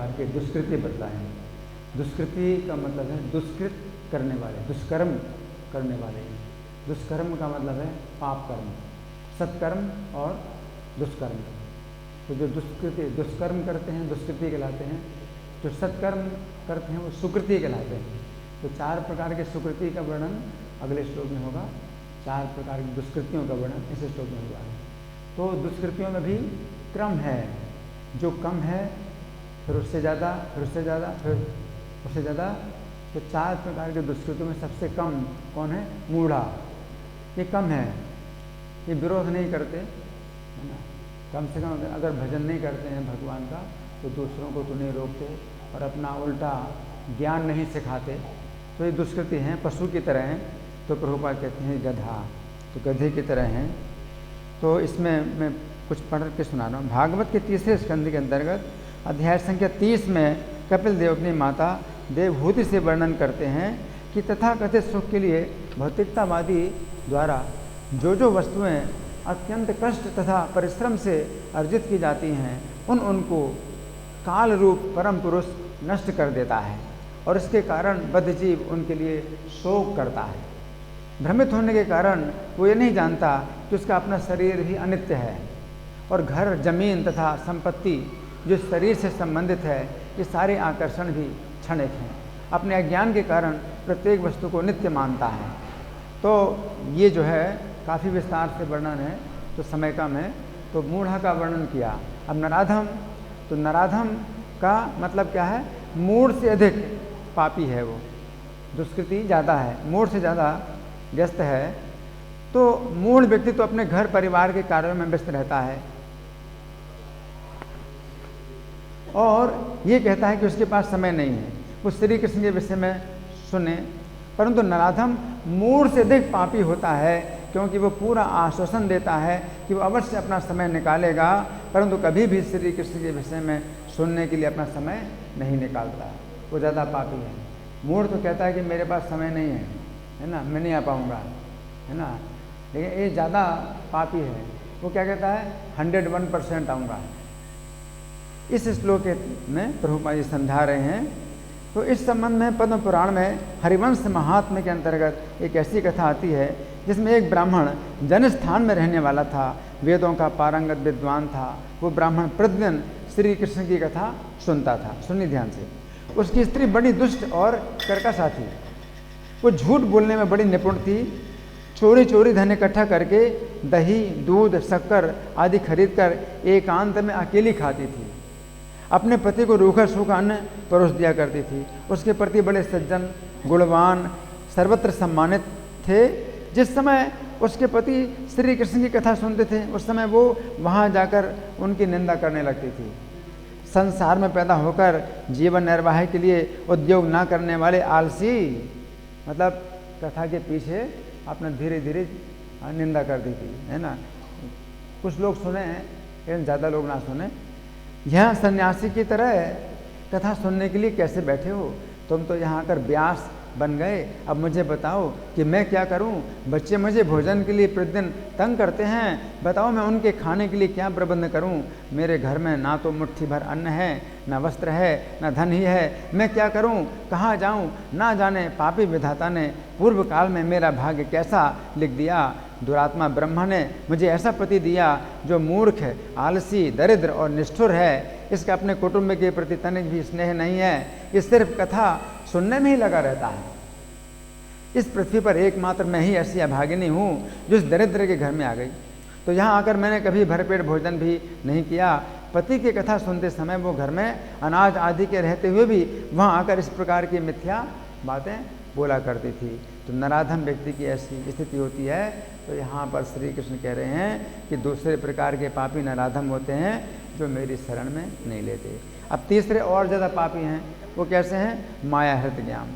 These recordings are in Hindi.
प्रकार के दुष्कृत्य बतलाए हैं। दुष्कृति का मतलब है दुष्कृत करने वाले, दुष्कर्म करने वाले। दुष्कर्म का मतलब है पाप कर्म, सत्कर्म और दुष्कर्म। तो जो दुष्कर्म करते हैं दुष्कृति कहलाते हैं, जो सत्कर्म करते हैं वो सुकृति कहलाते हैं। तो 4 प्रकार के सुकृति का वर्णन अगले श्लोक में होगा, 4 प्रकार की दुष्कृतियों का वर्णन इस श्लोक में होगा। तो दुष्कृतियों में भी क्रम है, जो कम है फिर उससे ज़्यादा, फिर उससे ज़्यादा, फिर उससे ज़्यादा। तो 4 प्रकार के दुष्कृतियों में सबसे कम कौन है? मूढ़ा। ये कम है, ये विरोध नहीं करते, है ना। कम से कम अगर भजन नहीं करते हैं भगवान का तो दूसरों को तो नहीं रोकते और अपना उल्टा ज्ञान नहीं सिखाते, तो ये दुष्कृति हैं, पशु की तरह हैं। तो प्रभुपाद कहते हैं गधा, तो गधे की तरह हैं। तो इसमें मैं कुछ पढ़ के सुना रहा हूँ। भागवत के 3रे स्कंद के अंतर्गत अध्याय संख्या 30 में कपिल देव अपनी माता देवहूति से वर्णन करते हैं कि तथाकथित सुख के लिए भौतिकतावादी द्वारा जो जो वस्तुएं अत्यंत कष्ट तथा परिश्रम से अर्जित की जाती हैं उनको काल रूप परम पुरुष नष्ट कर देता है और इसके कारण बद्धजीव उनके लिए शोक करता है। भ्रमित होने के कारण वो ये नहीं जानता कि उसका अपना शरीर भी अनित्य है और घर, जमीन तथा संपत्ति जो शरीर से संबंधित है ये सारे आकर्षण भी क्षणिक हैं। अपने अज्ञान के कारण प्रत्येक वस्तु को नित्य मानता है। तो ये जो है काफ़ी विस्तार से वर्णन है, तो समय कम है, तो मूढ़ा का वर्णन किया। अब नराधम, तो नराधम का मतलब क्या है? मूढ़ से अधिक पापी है वो, दुष्कृति ज़्यादा है, मूढ़ से ज़्यादा व्यस्त है। तो मूढ़ व्यक्ति तो अपने घर परिवार के कार्यों में व्यस्त रहता है और ये कहता है कि उसके पास समय नहीं है वो श्री कृष्ण के विषय में सुने। परंतु नराधम मूढ़ से अधिक पापी होता है क्योंकि वो पूरा आश्वासन देता है कि वो अवश्य अपना समय निकालेगा, परंतु कभी भी श्री कृष्ण के विषय में सुनने के लिए अपना समय नहीं निकालता। वो ज़्यादा पापी है। मूढ़ तो कहता है कि मेरे पास समय नहीं है ना, मैं नहीं आ पाऊँगा, है ना। लेकिन ये ज़्यादा पापी है, वो क्या कहता है? 101% आऊँगा। इस श्लोक में प्रभुपाद जी समझा रहे हैं। तो इस संबंध में पद्म पुराण में हरिवंश महात्म्य के अंतर्गत एक ऐसी कथा आती है जिसमें एक ब्राह्मण जनस्थान में रहने वाला था, वेदों का पारंगत विद्वान था। वो ब्राह्मण प्रतिदिन श्री कृष्ण की कथा सुनता था। सुनिए ध्यान से। उसकी स्त्री बड़ी दुष्ट और कर्कशा थी। वो झूठ बोलने में बड़ी निपुण थी। चोरी चोरी धन इकट्ठा करके दही, दूध, शक्कर आदि खरीदकर एकांत में अकेली खाती थी। अपने पति को रूखा सूखा अन्न परोस दिया करती थी। उसके प्रति बड़े सज्जन, गुणवान, सर्वत्र सम्मानित थे। जिस समय उसके पति श्री कृष्ण की कथा सुनते थे उस समय वो वहाँ जाकर उनकी निंदा करने लगती थी। संसार में पैदा होकर जीवन निर्वाह के लिए उद्योग ना करने वाले आलसी, मतलब कथा के पीछे अपना धीरे धीरे निंदा करती थी, है ना। कुछ लोग सुने हैं लेकिन ज़्यादा लोग ना सुने। यहाँ सन्यासी की तरह कथा सुनने के लिए कैसे बैठे हो? तुम तो यहाँ आकर व्यास बन गए। अब मुझे बताओ कि मैं क्या करूँ? बच्चे मुझे भोजन के लिए प्रतिदिन तंग करते हैं, बताओ मैं उनके खाने के लिए क्या प्रबंध करूँ? मेरे घर में ना तो मुट्ठी भर अन्न है, ना वस्त्र है, ना धन ही है। मैं क्या करूँ? कहाँ जाऊँ? ना जाने पापी विधाता ने पूर्व काल में मेरा भाग्य कैसा लिख दिया। दुरात्मा ब्रह्मा ने मुझे ऐसा पति दिया जो मूर्ख, आलसी, दरिद्र और निष्ठुर है। इसका अपने कुटुंब के प्रति तनिक भी स्नेह नहीं है। ये सिर्फ कथा सुनने में ही लगा रहता है। इस पृथ्वी पर एकमात्र मैं ही ऐसी अभागिनी हूँ जो इस दरिद्र के घर में आ गई। तो यहाँ आकर मैंने कभी भरपेट भोजन भी नहीं किया। पति की कथा सुनते समय वो घर में अनाज आदि के रहते हुए भी वहाँ आकर इस प्रकार की मिथ्या बातें बोला करती थी। तो नराधम व्यक्ति की ऐसी स्थिति होती है। तो यहाँ पर श्री कृष्ण कह रहे हैं कि दूसरे प्रकार के पापी नराधम होते हैं जो मेरी शरण में नहीं लेते। अब तीसरे और ज़्यादा पापी हैं, वो कैसे हैं? माया हृत ज्ञान।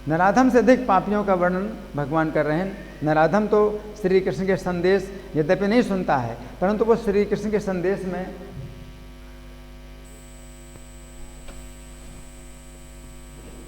नराधम से अधिक पापियों का वर्णन भगवान कर रहे हैं। नराधम तो श्री कृष्ण के संदेश यद्यपि नहीं सुनता है, परंतु वो श्री कृष्ण के संदेश में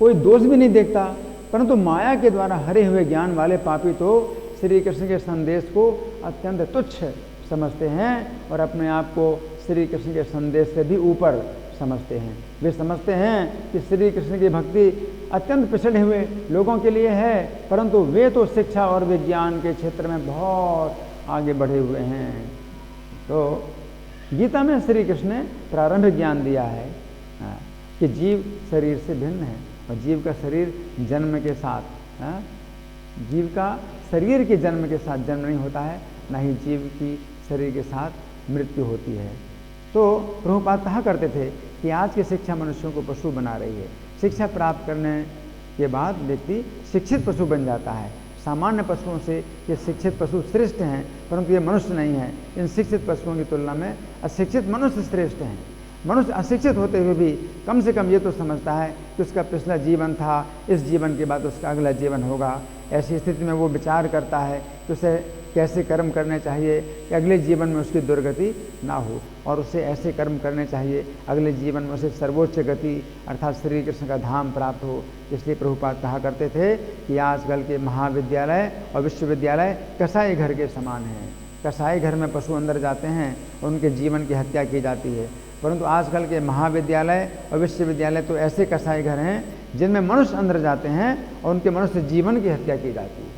कोई दोष भी नहीं देखता, परंतु माया के द्वारा हरे हुए ज्ञान वाले पापी तो श्री कृष्ण के संदेश को अत्यंत तुच्छ समझते हैं और अपने आप को श्री कृष्ण के संदेश से भी ऊपर समझते हैं। वे समझते हैं कि श्री कृष्ण की भक्ति अत्यंत पिछड़े हुए लोगों के लिए है, परंतु वे तो शिक्षा और विज्ञान के क्षेत्र में बहुत आगे बढ़े हुए हैं। तो गीता में श्री कृष्ण ने प्रारंभिक ज्ञान दिया है कि जीव शरीर से भिन्न है और जीव का शरीर जन्म के साथ, जीव का शरीर के जन्म के साथ जन्म नहीं होता है, न ही जीव की शरीर के साथ मृत्यु होती है। तो प्रभुपाद कहा करते थे कि आज की शिक्षा मनुष्यों को पशु बना रही है। शिक्षा प्राप्त करने के बाद व्यक्ति शिक्षित पशु बन जाता है। सामान्य पशुओं से ये शिक्षित पशु श्रेष्ठ हैं, परंतु ये मनुष्य नहीं हैं। इन शिक्षित पशुओं की तुलना में अशिक्षित मनुष्य श्रेष्ठ हैं। मनुष्य अशिक्षित होते हुए भी कम से कम ये तो समझता है कि उसका पिछला जीवन था, इस जीवन के बाद उसका अगला जीवन होगा। ऐसी स्थिति में वो विचार करता है कि उसे कैसे कर्म करने चाहिए कि अगले जीवन में उसकी दुर्गति ना हो, और उसे ऐसे कर्म करने चाहिए अगले जीवन में उसे सर्वोच्च गति अर्थात श्री कृष्ण का धाम प्राप्त हो। इसलिए प्रभुपाद कहा करते थे कि आजकल के महाविद्यालय और विश्वविद्यालय कसाई घर के समान हैं। कसाई घर में पशु अंदर जाते हैं, उनके जीवन की हत्या की जाती है, परंतु आजकल के महाविद्यालय और विश्वविद्यालय तो ऐसे कसाई घर हैं जिनमें मनुष्य अंदर जाते हैं और उनके मनुष्य जीवन की हत्या की जाती है,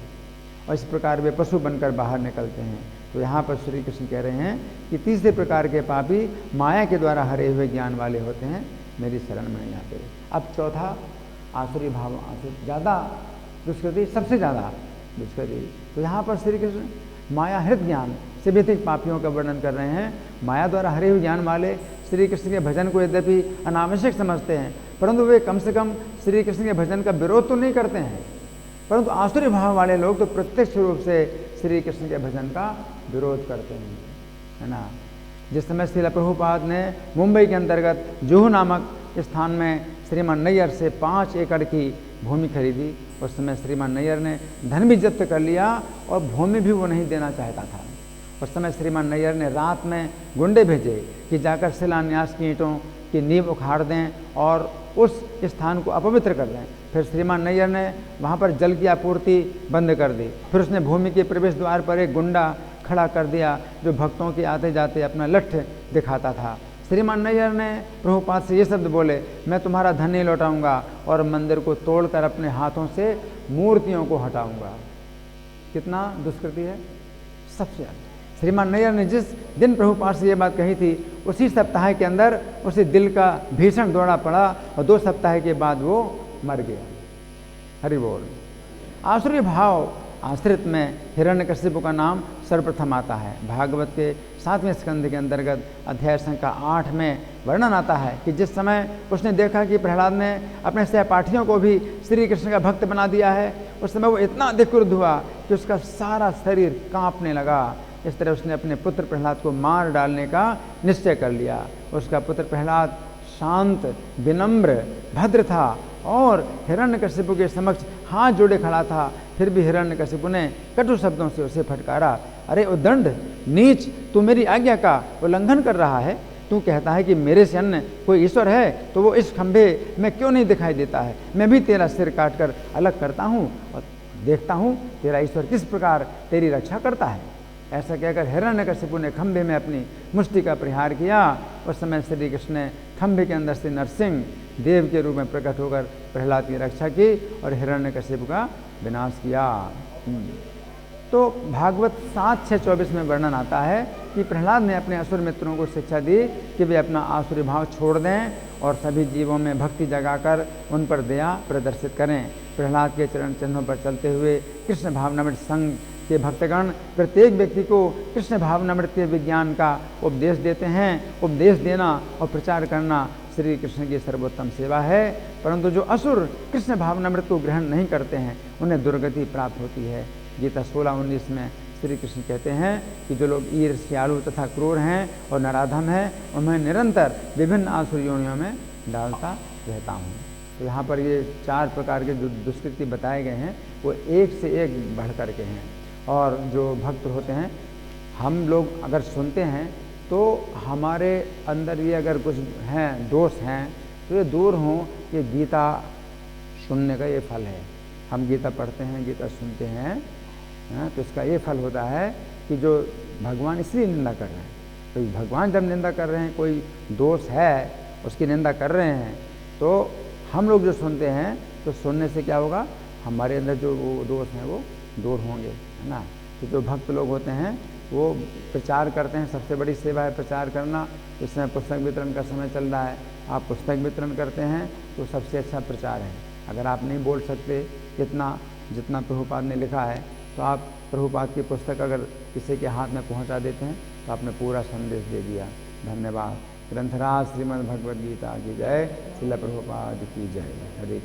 और इस प्रकार वे पशु बनकर बाहर निकलते हैं। तो यहाँ पर श्री कृष्ण कह रहे हैं कि तीसरे प्रकार के पापी माया के द्वारा हरे हुए ज्ञान वाले होते हैं, मेरी शरण में नहीं आते। अब चौथा आसुरी भाव, ज़्यादा दुष्कृति, सबसे ज़्यादा दुष्कृति। तो यहाँ पर श्री कृष्ण माया हृत ज्ञान से भी अधिक पापियों का वर्णन कर रहे हैं। माया द्वारा हरे हुए ज्ञान वाले श्री कृष्ण के भजन को यद्यपि अनावश्यक समझते हैं, परंतु वे कम से कम श्री कृष्ण के भजन का विरोध तो नहीं करते हैं। परंतु आसुरी भाव वाले लोग तो प्रत्यक्ष रूप से श्री कृष्ण के भजन का विरोध करते हैं, है ना। जिस समय श्रील प्रभुपाद ने मुंबई के अंतर्गत जुहू नामक स्थान में श्रीमान नैयर से 5 एकड़ की भूमि खरीदी, उस समय श्रीमान नैयर ने धन भी जब्त कर लिया और भूमि भी वो नहीं देना चाहता था। उस समय श्रीमान नैयर ने रात में गुंडे भेजे कि जाकर शिलान्यास की ईंटों की नींव उखाड़ दें और उस स्थान को अपवित्र कर दें। फिर श्रीमान नैयर ने वहाँ पर जल की आपूर्ति बंद कर दी। फिर उसने भूमि के प्रवेश द्वार पर एक गुंडा खड़ा कर दिया जो भक्तों के आते जाते अपना लठ दिखाता था। श्रीमान नैयर ने प्रभुपाद से ये शब्द बोले, मैं तुम्हारा धन नहीं लौटाऊंगा और मंदिर को तोड़कर अपने हाथों से मूर्तियों को हटाऊंगा। कितना दुष्कृति है, सबसे ज़्यादा। श्रीमान नैयर ने जिस दिन प्रभुपाद से ये बात कही थी, उसी सप्ताह के अंदर उसे दिल का भीषण दौरा पड़ा और 2 सप्ताह के बाद वो मर गया। हरि बोल। आसुरी भाव आश्रित में हिरण्यकशिपु का नाम सर्वप्रथम आता है। भागवत के 7वें स्कंद के अंतर्गत अध्याय संख्या 8 में वर्णन आता है कि जिस समय उसने देखा कि प्रहलाद ने अपने सहपाठियों को भी श्री कृष्ण का भक्त बना दिया है, उस समय वो इतना अधिक क्रुद्ध हुआ कि उसका सारा शरीर कांपने लगा। इस तरह उसने अपने पुत्र प्रहलाद को मार डालने का निश्चय कर लिया। उसका पुत्र प्रहलाद शांत, विनम्र, भद्र था और हिरण्यकशिपु के समक्ष हाथ जोड़े खड़ा था। फिर भी हिरण्यकशिपु ने कटु शब्दों से उसे फटकारा, अरे उद्दंड, नीच, तू मेरी आज्ञा का उल्लंघन कर रहा है। तू कहता है कि मेरे से अन्य कोई ईश्वर है, तो वो इस खंभे में क्यों नहीं दिखाई देता है। मैं भी तेरा सिर काट कर अलग करता हूँ और देखता हूँ तेरा ईश्वर किस प्रकार तेरी रक्षा करता है। ऐसा कहकर हिरण्यकशिपु ने खंभे में अपनी मुष्टि का प्रहार किया। उस समय श्री कृष्ण ने खंभे के अंदर से नरसिंह देव के रूप में प्रकट होकर प्रहलाद की रक्षा की और हिरण्यकशिपु का विनाश किया। तो भागवत 7:6-24 में वर्णन आता है कि प्रहलाद ने अपने असुर मित्रों को शिक्षा दी कि वे अपना आसुरी भाव छोड़ दें और सभी जीवों में भक्ति जगाकर उन पर दया प्रदर्शित करें। प्रहलाद के चरण चिन्हों पर चलते हुए कृष्ण भावनामृत संघ के भक्तगण प्रत्येक व्यक्ति को कृष्ण भावनामृत के विज्ञान का उपदेश देते हैं। उपदेश देना और प्रचार करना श्री कृष्ण की सर्वोत्तम सेवा है। परंतु जो असुर कृष्ण भावनामृत को ग्रहण नहीं करते हैं, उन्हें दुर्गति प्राप्त होती है। गीता 16:19 में श्री कृष्ण कहते हैं कि जो लोग ईर्ष्यालु तथा क्रूर हैं और नराधम हैं, उन्हें निरंतर विभिन्न आसुर योनियों में डालता रहता हूँ। तो यहाँ पर ये 4 प्रकार के जो दुष्कृति बताए गए हैं वो एक से एक बढ़ कर के हैं। और जो भक्त होते हैं, हम लोग अगर सुनते हैं तो हमारे अंदर ये अगर कुछ हैं, दोष हैं, तो ये दूर हों। ये गीता सुनने का ये फल है। हम गीता पढ़ते हैं, गीता सुनते हैं, तो इसका ये फल होता है कि जो भगवान इसलिए निंदा कर रहे हैं, तो भगवान जब निंदा कर रहे हैं, कोई दोष है उसकी निंदा कर रहे हैं, तो हम लोग जो सुनते हैं तो सुनने से क्या होगा, हमारे अंदर जो वो दोष हैं वो दूर होंगे, है ना। तो जो भक्त लोग होते हैं वो प्रचार करते हैं, सबसे बड़ी सेवा है प्रचार करना। इस समय पुस्तक वितरण का समय चल रहा है, आप पुस्तक वितरण करते हैं तो सबसे अच्छा प्रचार है। अगर आप नहीं बोल सकते जितना प्रभुपाद ने लिखा है, तो आप प्रभुपाद की पुस्तक अगर किसी के हाथ में पहुंचा देते हैं तो आपने पूरा संदेश दे दिया। धन्यवाद। ग्रंथराज श्रीमद् भगवद गीता की जय, श्रील प्रभुपाद की जय। हरे